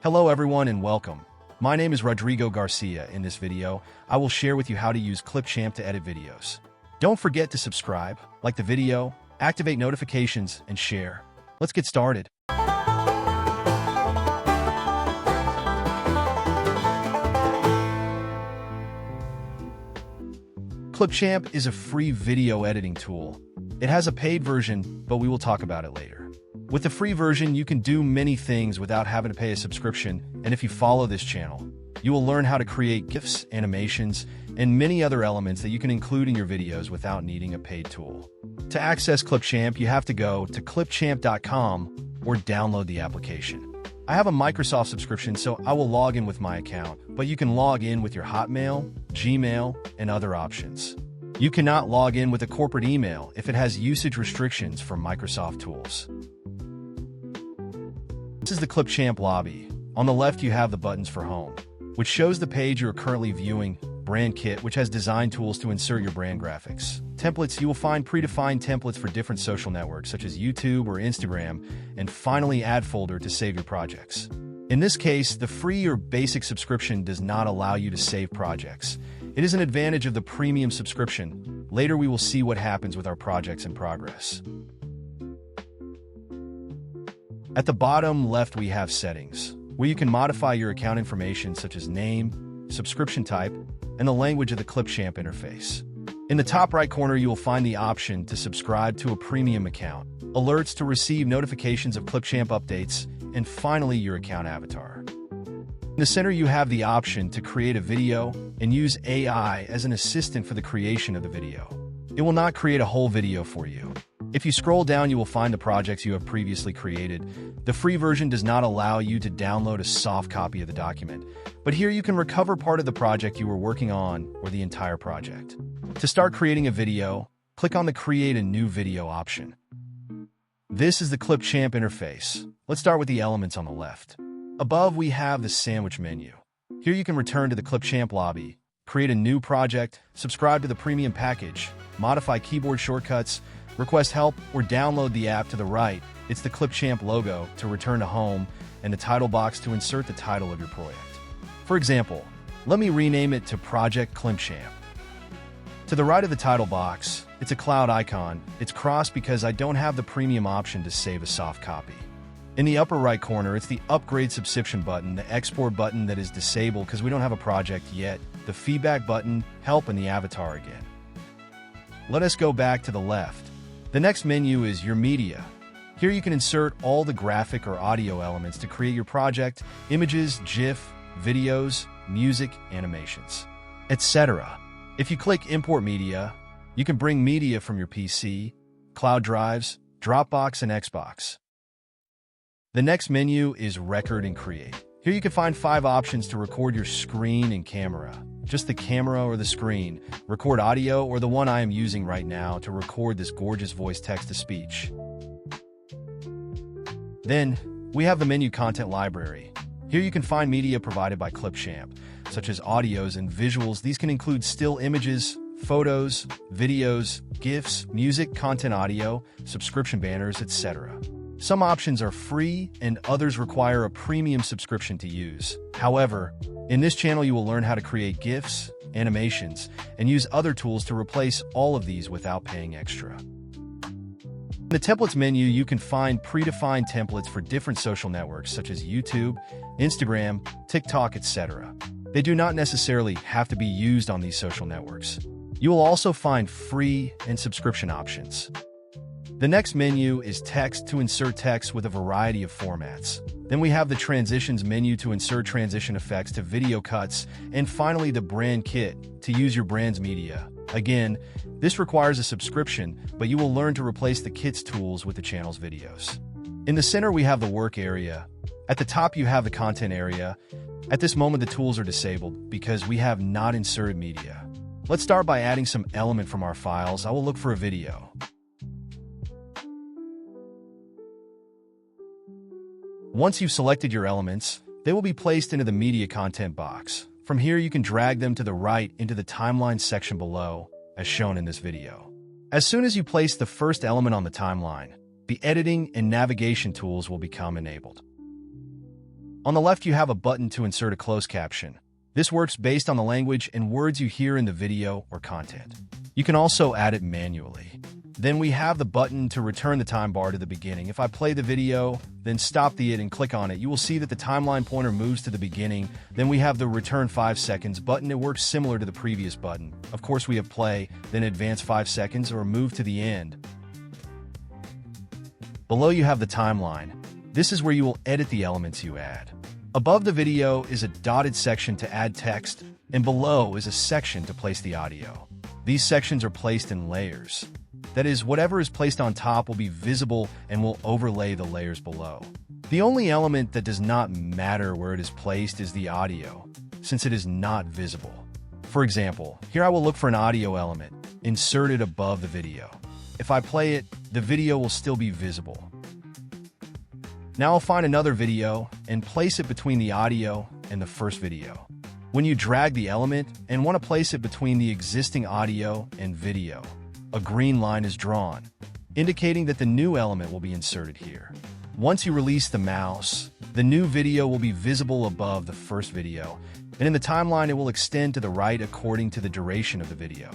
Hello everyone and welcome. My name is Rodrigo Garcia. In this video, I will share with you how to use Clipchamp to edit videos. Don't forget to subscribe, like the video, activate notifications, and share. Let's get started. Clipchamp is a free video editing tool. It has a paid version, but we will talk about it later. With the free version, you can do many things without having to pay a subscription, and if you follow this channel, you will learn how to create GIFs, animations, and many other elements that you can include in your videos without needing a paid tool. To access Clipchamp, you have to go to clipchamp.com or download the application. I have a Microsoft subscription, so I will log in with my account, but you can log in with your Hotmail, Gmail, and other options. You cannot log in with a corporate email if it has usage restrictions for Microsoft tools. This is the Clipchamp lobby. On the left, you have the buttons for home, which shows the page you are currently viewing, brand kit, which has design tools to insert your brand graphics. Templates, you will find predefined templates for different social networks such as YouTube or Instagram, and finally ad folder to save your projects. In this case, the free or basic subscription does not allow you to save projects. It is an advantage of the premium subscription. Later we will see what happens with our projects in progress. At the bottom left we have settings, where you can modify your account information such as name, subscription type, and the language of the Clipchamp interface. In the top right corner, you will find the option to subscribe to a premium account, alerts to receive notifications of Clipchamp updates, and finally your account avatar. In the center, you have the option to create a video and use AI as an assistant for the creation of the video. It will not create a whole video for you. If you scroll down, you will find the projects you have previously created. The free version does not allow you to download a soft copy of the document, but here you can recover part of the project you were working on or the entire project. To start creating a video, click on the Create a New Video option. This is the Clipchamp interface. Let's start with the elements on the left. Above, we have the sandwich menu. Here you can return to the Clipchamp lobby, create a new project, subscribe to the premium package, modify keyboard shortcuts, request help, or download the app. To the right, it's the Clipchamp logo to return to home and the title box to insert the title of your project. For example, let me rename it to Project Clipchamp. To the right of the title box, it's a cloud icon. It's crossed because I don't have the premium option to save a soft copy. In the upper right corner, it's the Upgrade Subscription button, the Export button that is disabled because we don't have a project yet, the Feedback button, Help, and the Avatar again. Let us go back to the left. The next menu is Your Media. Here you can insert all the graphic or audio elements to create your project, images, GIF, videos, music, animations, etc. If you click Import Media, you can bring media from your PC, cloud drives, Dropbox, and Xbox. The next menu is Record and Create. Here you can find 5 options to record your screen and camera. Just the camera or the screen, record audio, or the one I am using right now to record this gorgeous voice text-to-speech. Then, we have the menu Content Library. Here you can find media provided by Clipchamp, such as audios and visuals. These can include still images, photos, videos, GIFs, music, content audio, subscription banners, etc. Some options are free and others require a premium subscription to use. However, in this channel you will learn how to create GIFs, animations, and use other tools to replace all of these without paying extra. In the Templates menu, you can find predefined templates for different social networks such as YouTube, Instagram, TikTok, etc. They do not necessarily have to be used on these social networks. You will also find free and subscription options. The next menu is Text to insert text with a variety of formats. Then we have the Transitions menu to insert transition effects to video cuts, and finally the Brand Kit to use your brand's media. Again, this requires a subscription, but you will learn to replace the kit's tools with the channel's videos. In the center we have the Work area. At the top you have the Content area. At this moment the tools are disabled because we have not inserted media. Let's start by adding some element from our files. I will look for a video. Once you've selected your elements, they will be placed into the media content box. From here, you can drag them to the right into the timeline section below, as shown in this video. As soon as you place the first element on the timeline, the editing and navigation tools will become enabled. On the left, you have a button to insert a closed caption. This works based on the language and words you hear in the video or content. You can also add it manually. Then we have the button to return the time bar to the beginning. If I play the video, then stop the it and click on it, you will see that the timeline pointer moves to the beginning. Then we have the return 5 seconds button. It works similar to the previous button. Of course, we have play, then advance 5 seconds or move to the end. Below you have the timeline. This is where you will edit the elements you add. Above the video is a dotted section to add text, and below is a section to place the audio. These sections are placed in layers. That is, whatever is placed on top will be visible and will overlay the layers below. The only element that does not matter where it is placed is the audio, since it is not visible. For example, here I will look for an audio element, insert it above the video. If I play it, the video will still be visible. Now I'll find another video and place it between the audio and the first video. When you drag the element and want to place it between the existing audio and video, a green line is drawn, indicating that the new element will be inserted here. Once you release the mouse, the new video will be visible above the first video, and in the timeline it will extend to the right according to the duration of the video.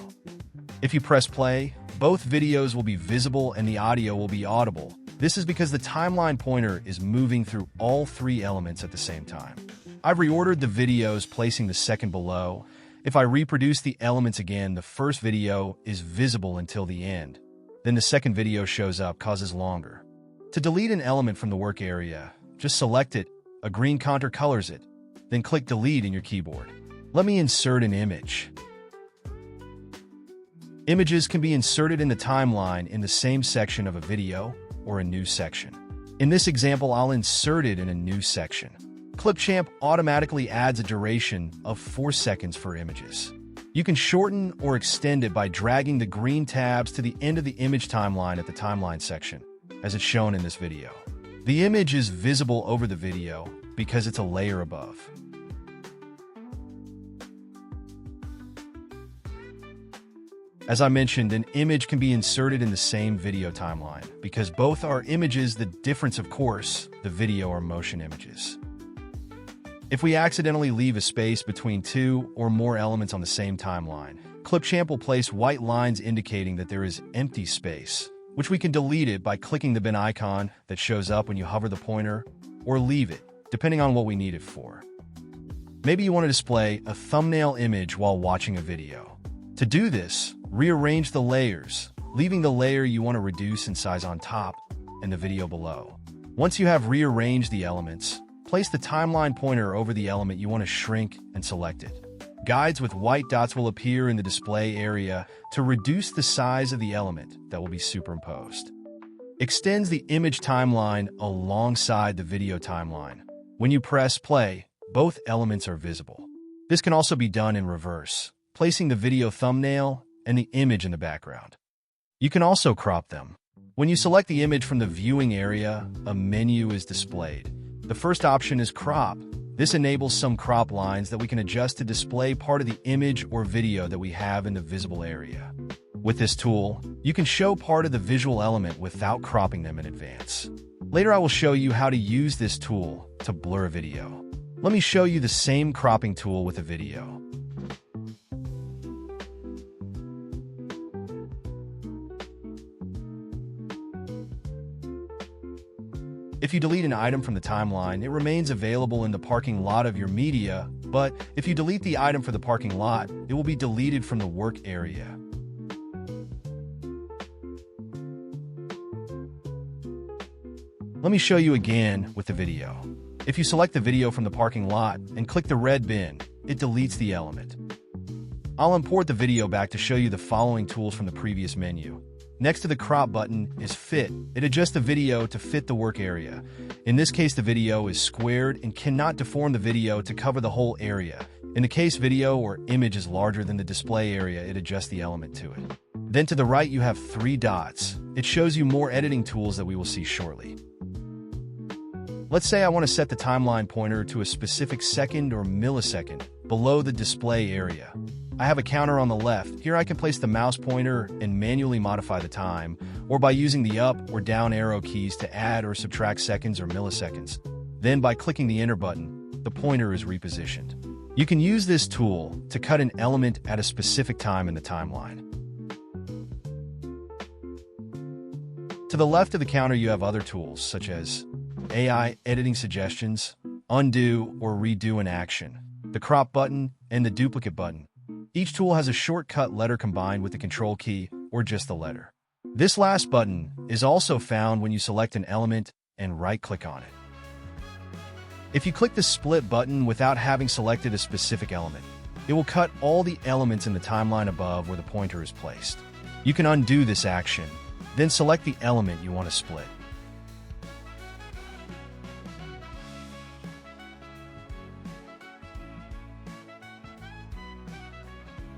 If you press play, both videos will be visible and the audio will be audible. This is because the timeline pointer is moving through all 3 elements at the same time. I've reordered the videos, placing the second below. If I reproduce the elements again, the first video is visible until the end. Then the second video shows up, causes longer. To delete an element from the work area, just select it, a green contour colors it, then click delete in your keyboard. Let me insert an image. Images can be inserted in the timeline in the same section of a video or a new section. In this example, I'll insert it in a new section. Clipchamp automatically adds a duration of 4 seconds for images. You can shorten or extend it by dragging the green tabs to the end of the image timeline at the timeline section, as it's shown in this video. The image is visible over the video because it's a layer above. As I mentioned, an image can be inserted in the same video timeline. Because both are images, the difference, of course, the video are motion images. If we accidentally leave a space between 2 or more elements on the same timeline, Clipchamp will place white lines indicating that there is empty space, which we can delete it by clicking the bin icon that shows up when you hover the pointer, or leave it, depending on what we need it for. Maybe you want to display a thumbnail image while watching a video. To do this, rearrange the layers, leaving the layer you want to reduce in size on top and the video below. Once you have rearranged the elements, place the timeline pointer over the element you want to shrink and select it. Guides with white dots will appear in the display area to reduce the size of the element that will be superimposed. Extends the image timeline alongside the video timeline. When you press play, both elements are visible. This can also be done in reverse, placing the video thumbnail and the image in the background. You can also crop them. When you select the image from the viewing area, a menu is displayed. The first option is crop. This enables some crop lines that we can adjust to display part of the image or video that we have in the visible area. With this tool, you can show part of the visual element without cropping them in advance. Later, I will show you how to use this tool to blur a video. Let me show you the same cropping tool with a video. If you delete an item from the timeline, it remains available in the parking lot of your media, but if you delete the item for the parking lot, it will be deleted from the work area. Let me show you again with the video. If you select the video from the parking lot and click the red bin, it deletes the element. I'll import the video back to show you the following tools from the previous menu. Next to the crop button is fit. It adjusts the video to fit the work area. In this case, the video is squared and cannot deform the video to cover the whole area. In the case video or image is larger than the display area, it adjusts the element to it. Then to the right, you have 3 dots. It shows you more editing tools that we will see shortly. Let's say I want to set the timeline pointer to a specific second or millisecond below the display area. I have a counter on the left. Here I can place the mouse pointer and manually modify the time, or by using the up or down arrow keys to add or subtract seconds or milliseconds. Then by clicking the enter button, the pointer is repositioned. You can use this tool to cut an element at a specific time in the timeline. To the left of the counter, you have other tools such as AI editing suggestions, undo or redo an action, the crop button, and the duplicate button. Each tool has a shortcut letter combined with the control key or just the letter. This last button is also found when you select an element and right-click on it. If you click the split button without having selected a specific element, it will cut all the elements in the timeline above where the pointer is placed. You can undo this action, then select the element you want to split.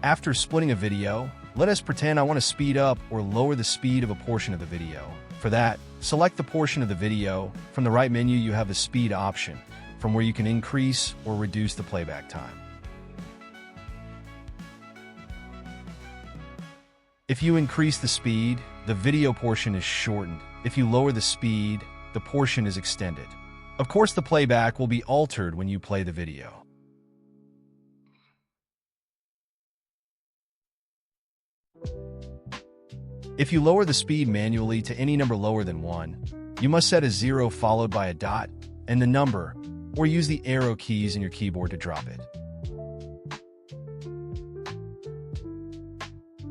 After splitting a video, let us pretend I want to speed up or lower the speed of a portion of the video. For that, select the portion of the video. From the right menu, you have the speed option, from where you can increase or reduce the playback time. If you increase the speed, the video portion is shortened. If you lower the speed, the portion is extended. Of course, the playback will be altered when you play the video. If you lower the speed manually to any number lower than 1, you must set a 0 followed by a dot and the number, or use the arrow keys in your keyboard to drop it.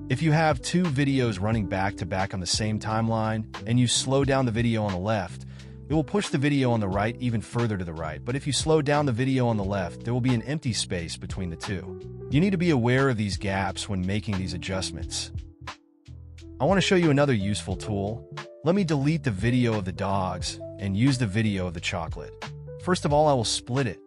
If you have two videos running back to back on the same timeline and you slow down the video on the left, it will push the video on the right even further to the right. But if you slow down the video on the left, there will be an empty space between the two. You need to be aware of these gaps when making these adjustments. I want to show you another useful tool. Let me delete the video of the dogs and use the video of the chocolate. First of all, I will split it.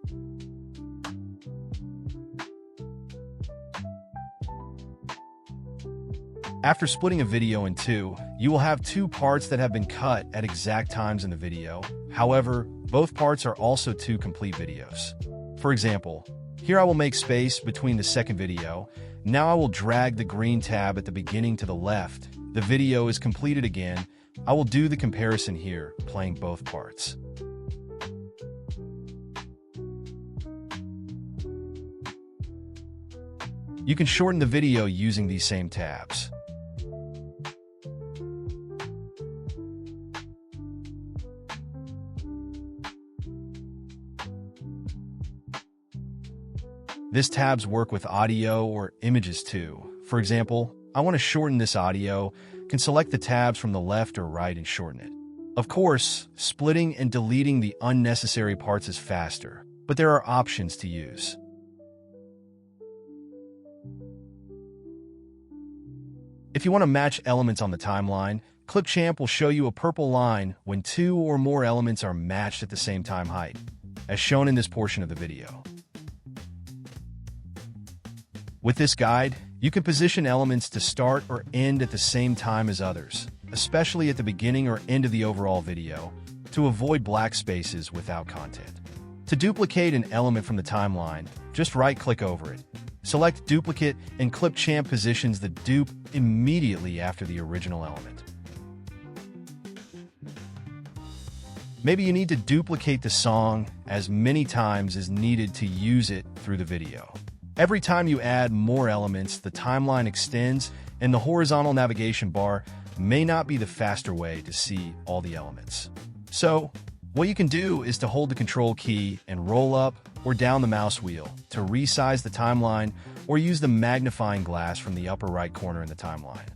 After splitting a video in two, you will have two parts that have been cut at exact times in the video. However, both parts are also two complete videos. For example, here I will make space between the second video. Now I will drag the green tab at the beginning to the left. The video is completed again. I will do the comparison here, playing both parts. You can shorten the video using these same tabs. These tabs work with audio or images too. For example, I want to shorten this audio, can select the tabs from the left or right and shorten it. Of course, splitting and deleting the unnecessary parts is faster, but there are options to use. If you want to match elements on the timeline, Clipchamp will show you a purple line when two or more elements are matched at the same time height, as shown in this portion of the video. With this guide, you can position elements to start or end at the same time as others, especially at the beginning or end of the overall video, to avoid black spaces without content. To duplicate an element from the timeline, just right-click over it. Select Duplicate, and Clipchamp positions the dupe immediately after the original element. Maybe you need to duplicate the song as many times as needed to use it through the video. Every time you add more elements, the timeline extends, and the horizontal navigation bar may not be the faster way to see all the elements. So, what you can do is to hold the Control key and roll up or down the mouse wheel to resize the timeline, or use the magnifying glass from the upper right corner in the timeline.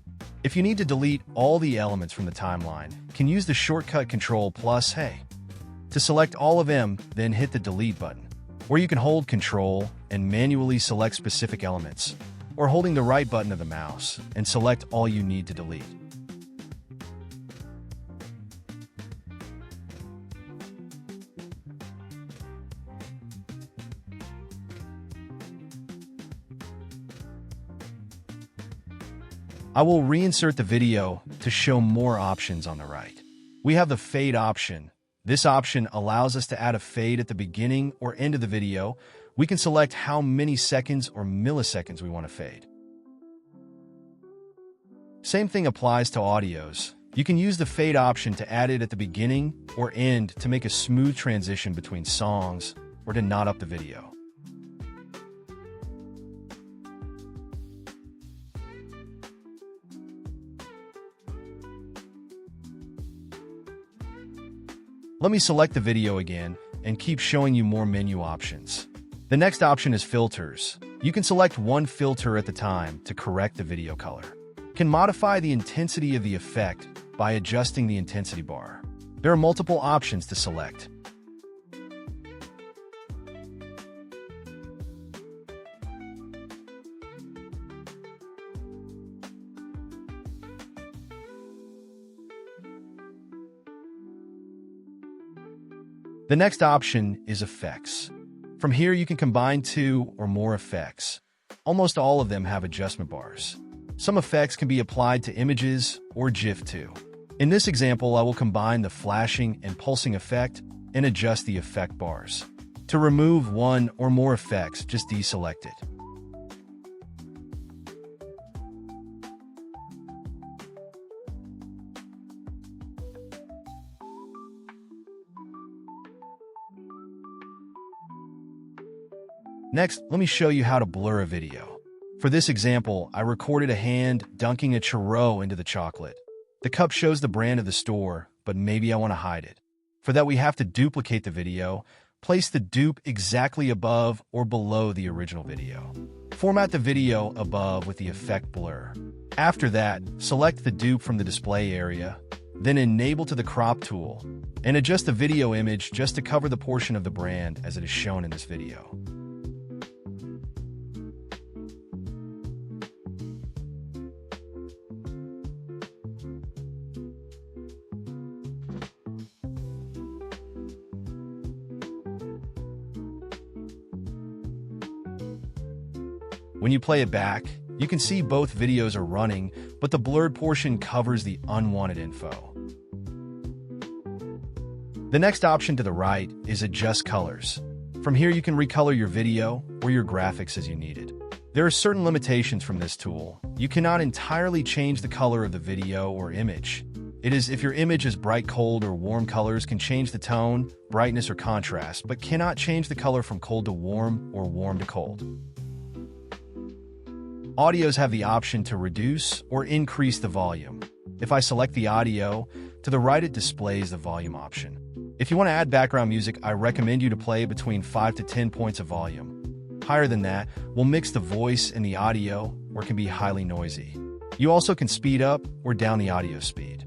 If you need to delete all the elements from the timeline, you can use the shortcut Control+A. To select all of them, then hit the Delete button. Or you can hold Control and manually select specific elements, or holding the right button of the mouse and select all you need to delete. I will reinsert the video to show more options on the right. We have the Fade option. This option allows us to add a fade at the beginning or end of the video. We can select how many seconds or milliseconds we want to fade. Same thing applies to audios. You can use the fade option to add it at the beginning or end to make a smooth transition between songs or to knot up the video. Let me select the video again and keep showing you more menu options. The next option is filters. You can select one filter at the time to correct the video color. You can modify the intensity of the effect by adjusting the intensity bar. There are multiple options to select. The next option is effects. From here, you can combine two or more effects. Almost all of them have adjustment bars. Some effects can be applied to images or GIF too. In this example, I will combine the flashing and pulsing effect and adjust the effect bars. To remove one or more effects, just deselect it. Next, let me show you how to blur a video. For this example, I recorded a hand dunking a churro into the chocolate. The cup shows the brand of the store, but maybe I want to hide it. For that, we have to duplicate the video. Place the dupe exactly above or below the original video. Format the video above with the effect blur. After that, select the dupe from the display area, then enable to the crop tool, and adjust the video image just to cover the portion of the brand as it is shown in this video. When you play it back, you can see both videos are running, but the blurred portion covers the unwanted info. The next option to the right is Adjust Colors. From here, you can recolor your video or your graphics as you need it. There are certain limitations from this tool. You cannot entirely change the color of the video or image. It is if your image is bright, cold, or warm colors can change the tone, brightness, or contrast, but cannot change the color from cold to warm or warm to cold. Audios have the option to reduce or increase the volume. If I select the audio, to the right it displays the volume option. If you want to add background music, I recommend you to play between 5 to 10 points of volume. Higher than that will mix the voice and the audio or can be highly noisy. You also can speed up or down the audio speed.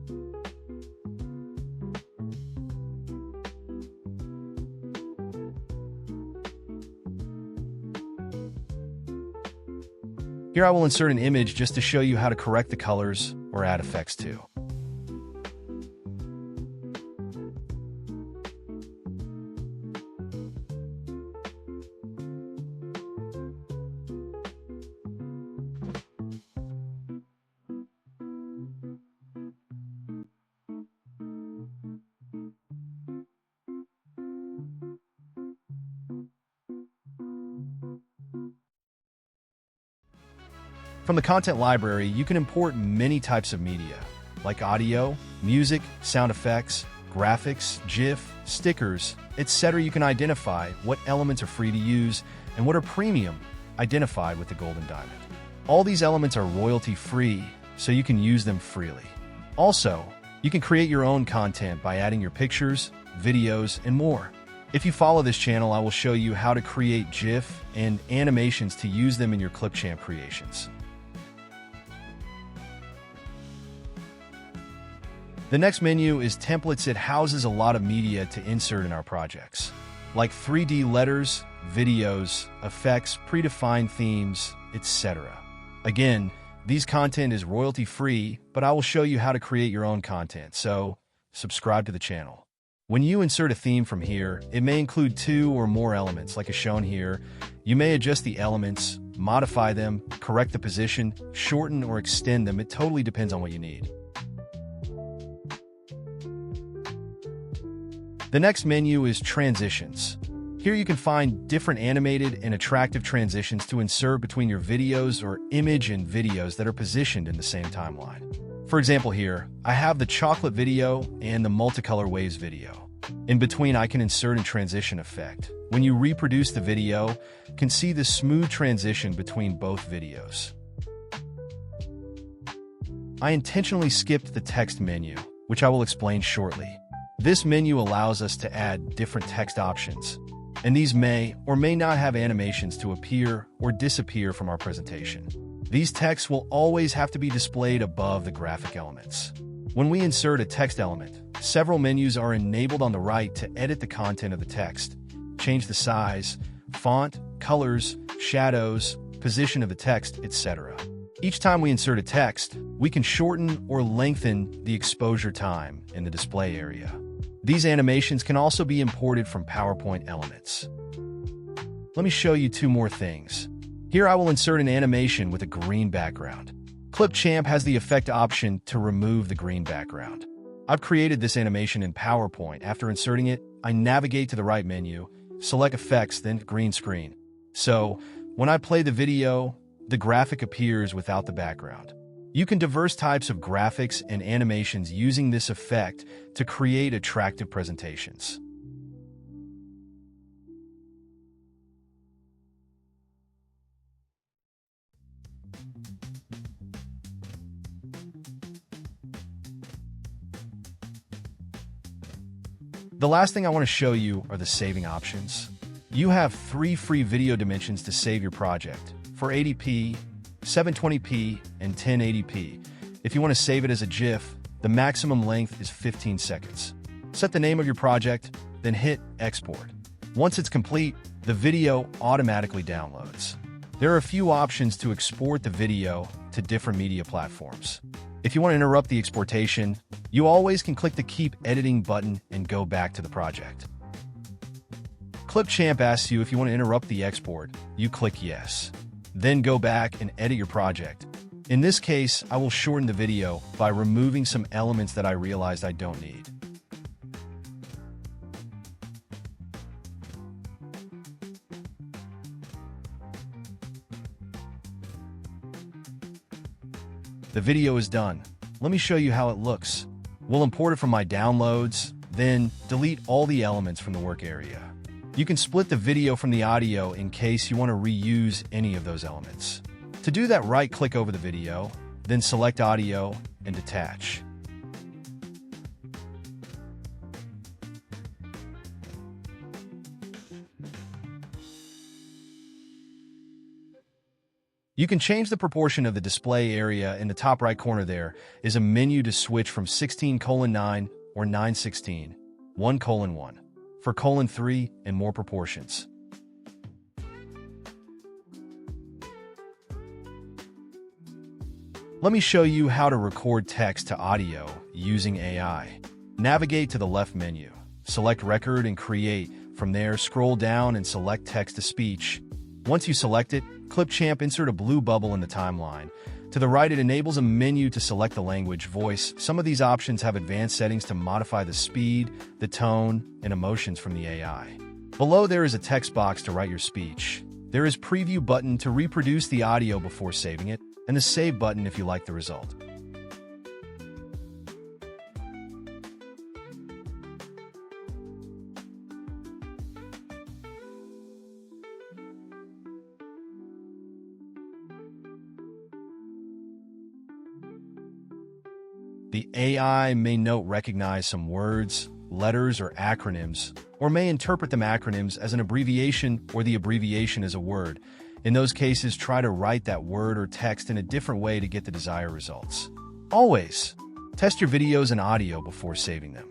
Here I will insert an image just to show you how to correct the colors or add effects too. From the content library, you can import many types of media, like audio, music, sound effects, graphics, GIF, stickers, etc. You can identify what elements are free to use and what are premium, identified with the golden diamond. All these elements are royalty-free, so you can use them freely. Also, you can create your own content by adding your pictures, videos, and more. If you follow this channel, I will show you how to create GIF and animations to use them in your Clipchamp creations. The next menu is Templates. It houses a lot of media to insert in our projects, like 3D letters, videos, effects, predefined themes, etc. Again, these content is royalty-free, but I will show you how to create your own content, so subscribe to the channel. When you insert a theme from here, it may include 2 or more elements, like is shown here. You may adjust the elements, modify them, correct the position, shorten or extend them. It totally depends on what you need. The next menu is Transitions. Here you can find different animated and attractive transitions to insert between your videos or image and videos that are positioned in the same timeline. For example here, I have the chocolate video and the multicolor waves video. In between, I can insert a transition effect. When you reproduce the video, you can see the smooth transition between both videos. I intentionally skipped the text menu, which I will explain shortly. This menu allows us to add different text options, and these may or may not have animations to appear or disappear from our presentation. These texts will always have to be displayed above the graphic elements. When we insert a text element, several menus are enabled on the right to edit the content of the text, change the size, font, colors, shadows, position of the text, etc. Each time we insert a text, we can shorten or lengthen the exposure time in the display area. These animations can also be imported from PowerPoint elements. Let me show you two more things. Here I will insert an animation with a green background. Clipchamp has the effect option to remove the green background. I've created this animation in PowerPoint. After inserting it, I navigate to the right menu, select Effects, then Green Screen. So, when I play the video, the graphic appears without the background. You can diverse types of graphics and animations using this effect to create attractive presentations. The last thing I want to show you are the saving options. You have 3 free video dimensions to save your project: 480p, 720p, and 1080p. If you want to save it as a GIF, the maximum length is 15 seconds. Set the name of your project, then hit Export. Once it's complete, the video automatically downloads. There are a few options to export the video to different media platforms. If you want to interrupt the exportation, you always can click the Keep Editing button and go back to the project. Clipchamp asks you if you want to interrupt the export. You click Yes. Then go back and edit your project. In this case, I will shorten the video by removing some elements that I realized I don't need. The video is done. Let me show you how it looks. We'll import it from my downloads, then delete all the elements from the work area. You can split the video from the audio in case you want to reuse any of those elements. To do that, right-click over the video, then select Audio and Detach. You can change the proportion of the display area. In the top right corner there is a menu to switch from 16:9 or 9:16, 1:1, for :3 and more proportions. Let me show you how to record text to audio using AI. Navigate to the left menu, select Record and Create. From there, scroll down and select Text to Speech. Once you select it, Clipchamp insert a blue bubble in the timeline. To the right, it enables a menu to select the language, voice. Some of these options have advanced settings to modify the speed, the tone, and emotions from the AI. Below there is a text box to write your speech. There is Preview button to reproduce the audio before saving it, and the Save button if you like the result. The AI may recognize some words, letters, or acronyms, or may interpret them acronyms as an abbreviation or the abbreviation as a word. In those cases, try to write that word or text in a different way to get the desired results. Always test your videos and audio before saving them.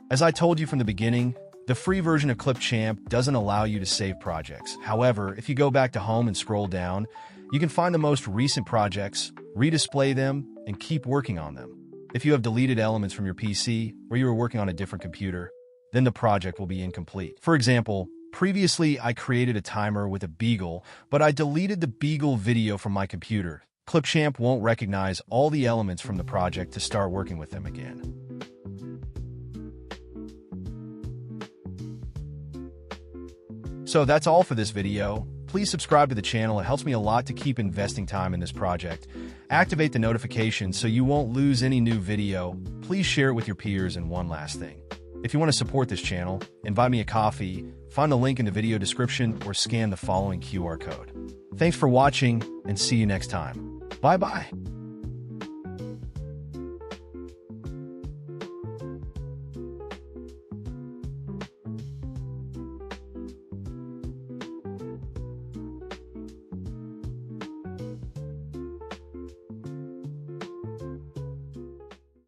As I told you from the beginning, the free version of Clipchamp doesn't allow you to save projects. However, if you go back to Home and scroll down, you can find the most recent projects, redisplay them, and keep working on them. If you have deleted elements from your PC or you are working on a different computer, then the project will be incomplete. For example, previously I created a timer with a beagle, but I deleted the beagle video from my computer. Clipchamp won't recognize all the elements from the project to start working with them again. So that's all for this video. Please subscribe to the channel. It helps me a lot to keep investing time in this project. Activate the notifications so you won't lose any new video. Please share it with your peers. And one last thing. If you want to support this channel and buy me a coffee, find the link in the video description or scan the following QR code. Thanks for watching and see you next time. Bye-bye.